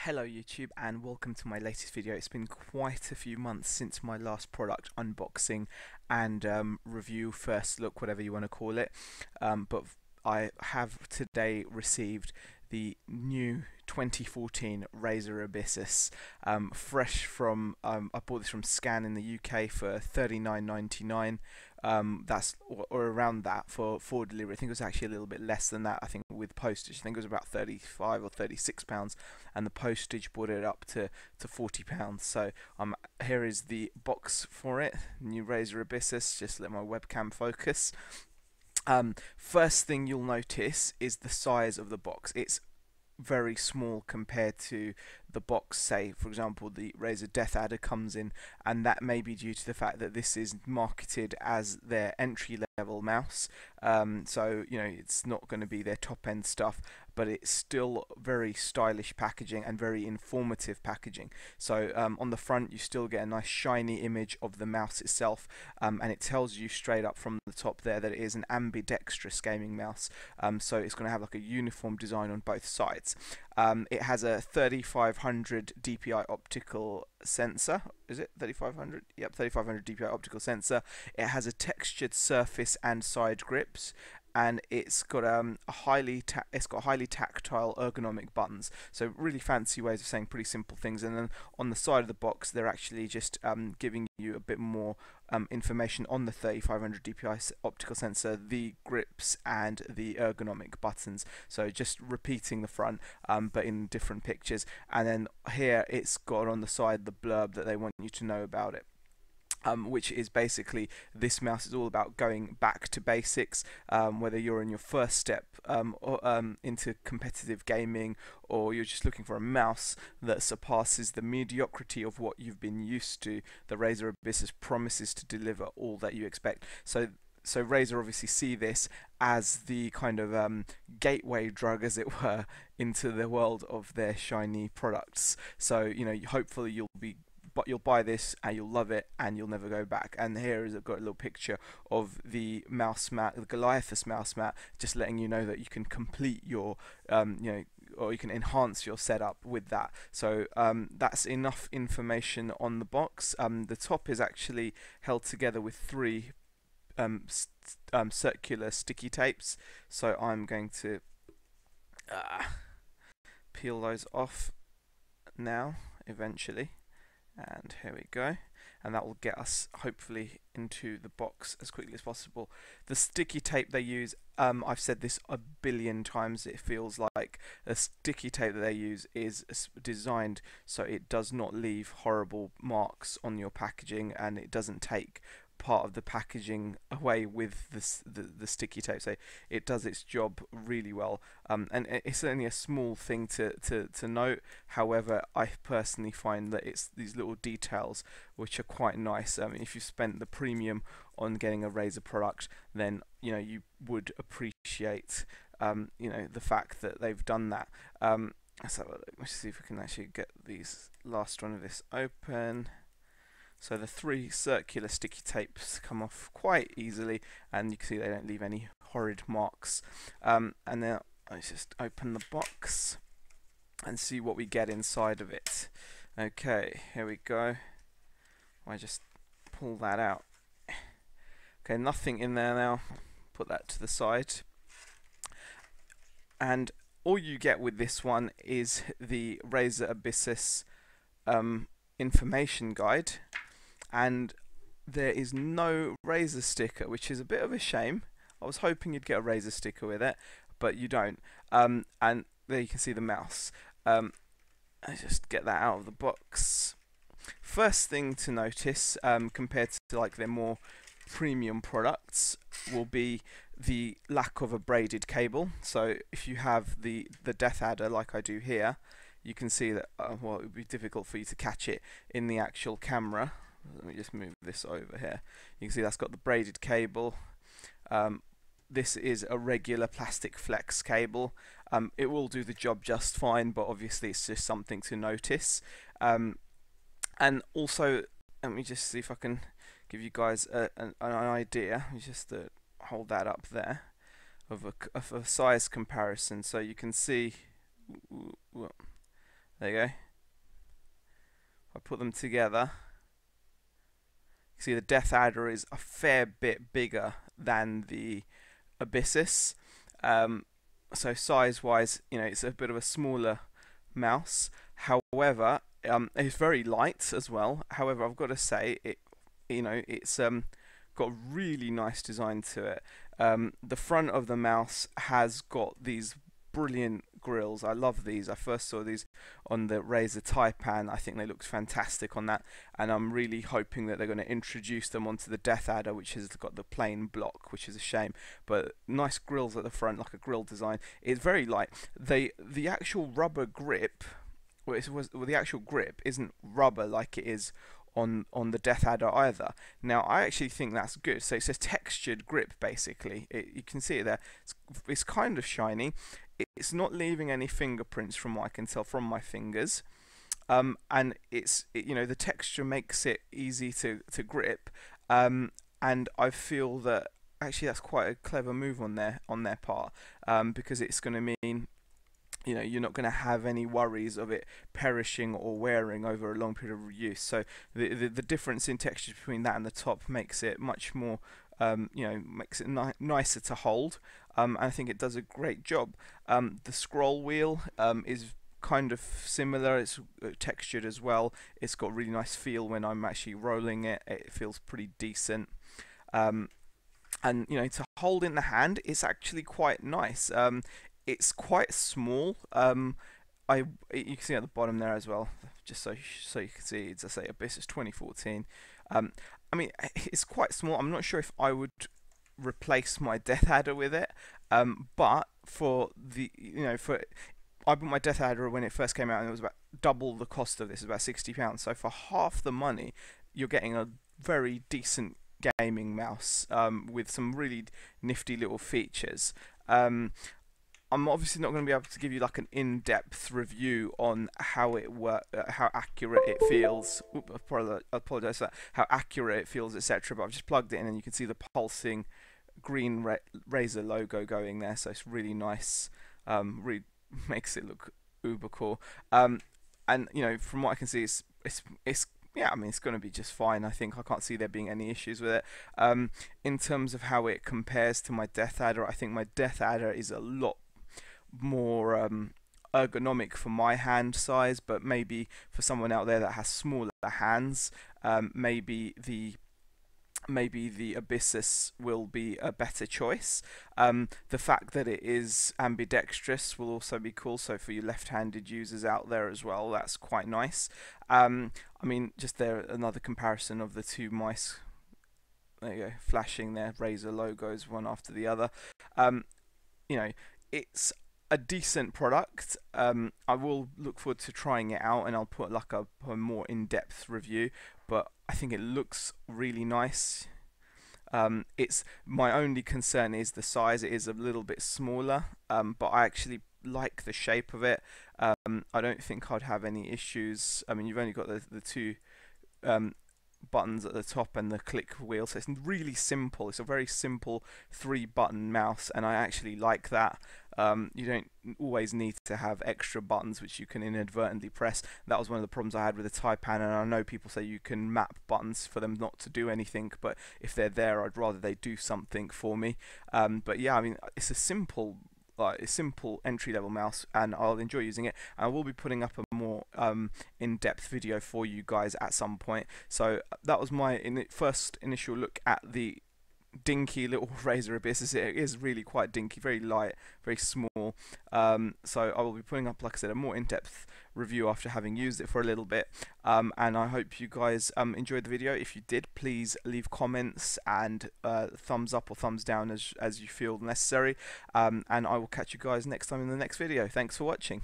Hello YouTube and welcome to my latest video. It's been quite a few months since my last product unboxing and review, first look, whatever you want to call it, but I have today received the new 2014 Razer Abyssus, fresh from, I bought this from Scan in the UK for £39.99. That's or around that for delivery. I think it was actually a little bit less than that. I think with postage, I think it was about 35 or 36 pounds, and the postage brought it up to 40 pounds. So here is the box for it. New Razer Abyssus. Just let my webcam focus. First thing you'll notice is the size of the box. It's very small compared to the box, say for example the Razer Death Adder comes in, and that may be due to the fact that this is marketed as their entry level mouse, so you know it's not going to be their top end stuff, but it's still very stylish packaging and very informative packaging. So on the front you still get a nice shiny image of the mouse itself, and it tells you straight up from the top there that it is an ambidextrous gaming mouse, so it's going to have like a uniform design on both sides. It has a 3500 DPI optical sensor. Is it 3500? Yep, 3500 DPI optical sensor. It has a textured surface and side grips, and it's got highly tactile ergonomic buttons. So really fancy ways of saying pretty simple things. And then on the side of the box, they're actually just giving you a bit more information on the 3500 DPI optical sensor, the grips, and the ergonomic buttons. So just repeating the front, but in different pictures. And then here it's got on the side the blurb that they want you to know about it. Which is basically, this mouse is all about going back to basics, whether you're in your first step into competitive gaming, or you're just looking for a mouse that surpasses the mediocrity of what you've been used to. The Razer Abyssus promises to deliver all that you expect. So Razer obviously see this as the kind of gateway drug, as it were, into the world of their shiny products. So you know, hopefully you'll buy this and you'll love it and you'll never go back. And here is, I've got a little picture of the mouse mat, the Goliathus mouse mat, just letting you know that you can complete your you know, or you can enhance your setup with that. So that's enough information on the box. The top is actually held together with three circular sticky tapes, so I'm going to peel those off now eventually. And here we go, and that will get us hopefully into the box as quickly as possible. The sticky tape they use, I've said this a billion times, it feels like a sticky tape that they use is designed so it does not leave horrible marks on your packaging, and it doesn't take part of the packaging away with the sticky tape. So it does its job really well, and it's only a small thing to note. However, I personally find that it's these little details which are quite nice. If you spent the premium on getting a Razer product, then you know you would appreciate you know, the fact that they've done that. Let's have a look. Let's see if we can actually get these last one of this open. So the three circular sticky tapes come off quite easily, and you can see they don't leave any horrid marks. And now let's just open the box and see what we get inside of it. Okay, here we go. I just pull that out. Okay, nothing in there now. Put that to the side. And all you get with this one is the Razer Abyssus information guide. And there is no Razer sticker, which is a bit of a shame. I was hoping you'd get a Razer sticker with it, but you don't. And there you can see the mouse. I just get that out of the box. First thing to notice, compared to like their more premium products, will be the lack of a braided cable. So if you have the Death Adder like I do here, you can see that well, it would be difficult for you to catch it in the actual camera. Let me just move this over here. You can see that's got the braided cable. This is a regular plastic flex cable. It will do the job just fine, but obviously it's just something to notice. And also, let me just see if I can give you guys an idea. Let me just hold that up there of a size comparison, so you can see There you go. I put them together. You see the Death Adder is a fair bit bigger than the Abyssus. So size-wise, it's a bit of a smaller mouse. However, it's very light as well. However, I've got to say it's got a really nice design to it. The front of the mouse has got these brilliant grills. I love these. I first saw these on the Razer Taipan. I think they looked fantastic on that, and I'm really hoping that they're going to introduce them onto the Death Adder, which has got the plain block, which is a shame. But nice grills at the front, like a grill design. It's very light. The actual rubber grip, the actual grip isn't rubber like it is on the Death Adder either. Now I actually think that's good. So it says textured grip basically. You can see it there. It's kind of shiny. It's not leaving any fingerprints from what I can tell from my fingers. And the texture makes it easy to grip. And I feel that actually that's quite a clever move on their part, because it's going to mean you're not going to have any worries of it perishing or wearing over a long period of use. So the difference in texture between that and the top makes it much more, makes it nicer to hold. And I think it does a great job. The scroll wheel is kind of similar. It's textured as well. It's got a really nice feel when I'm actually rolling it. It feels pretty decent. And to hold in the hand, it's actually quite nice. It's quite small. You can see at the bottom there as well, just so you can see. It's I say Abyssus 2014. I mean, it's quite small. I'm not sure if I would replace my Death Adder with it. But for I bought my Death Adder when it first came out, and it was about double the cost of this, about £60. So for half the money, you're getting a very decent gaming mouse with some really nifty little features. I'm obviously not going to be able to give you like an in-depth review on how it how accurate it feels. I apologize for that. How accurate it feels, etc. But I've just plugged it in, and you can see the pulsing green Razer logo going there. So it's really nice. Really makes it look uber cool. And from what I can see, it's yeah, I mean, it's going to be just fine. I think I can't see there being any issues with it. In terms of how it compares to my Death Adder, I think my Death Adder is a lot more ergonomic for my hand size, but maybe for someone out there that has smaller hands, maybe the Abyssus will be a better choice. The fact that it is ambidextrous will also be cool, so for you left-handed users out there as well, that's quite nice. I mean, just there, another comparison of the two mice. There you go, flashing their Razer logos one after the other. It's a decent product. I will look forward to trying it out, and I'll put like a more in-depth review, but I think it looks really nice. It's my only concern is the size. It is a little bit smaller, but I actually like the shape of it. I don't think I'd have any issues. I mean, you've only got the two buttons at the top and the click wheel, so it's really simple. It's a very simple 3-button mouse, and I actually like that. You don't always need to have extra buttons which you can inadvertently press. That was one of the problems I had with the Taipan, and I know people say you can map buttons for them not to do anything, but if they're there, I'd rather they do something for me. But yeah, I mean, it's a simple entry-level mouse, and I'll enjoy using it. I will be putting up a more in-depth video for you guys at some point. So that was my first initial look at the dinky little Razer Abyssus. It is really quite dinky, very light, very small. So I will be putting up, like I said, a more in-depth review after having used it for a little bit. And I hope you guys enjoyed the video. If you did, please leave comments and thumbs up or thumbs down as you feel necessary. And I will catch you guys next time in the next video. Thanks for watching.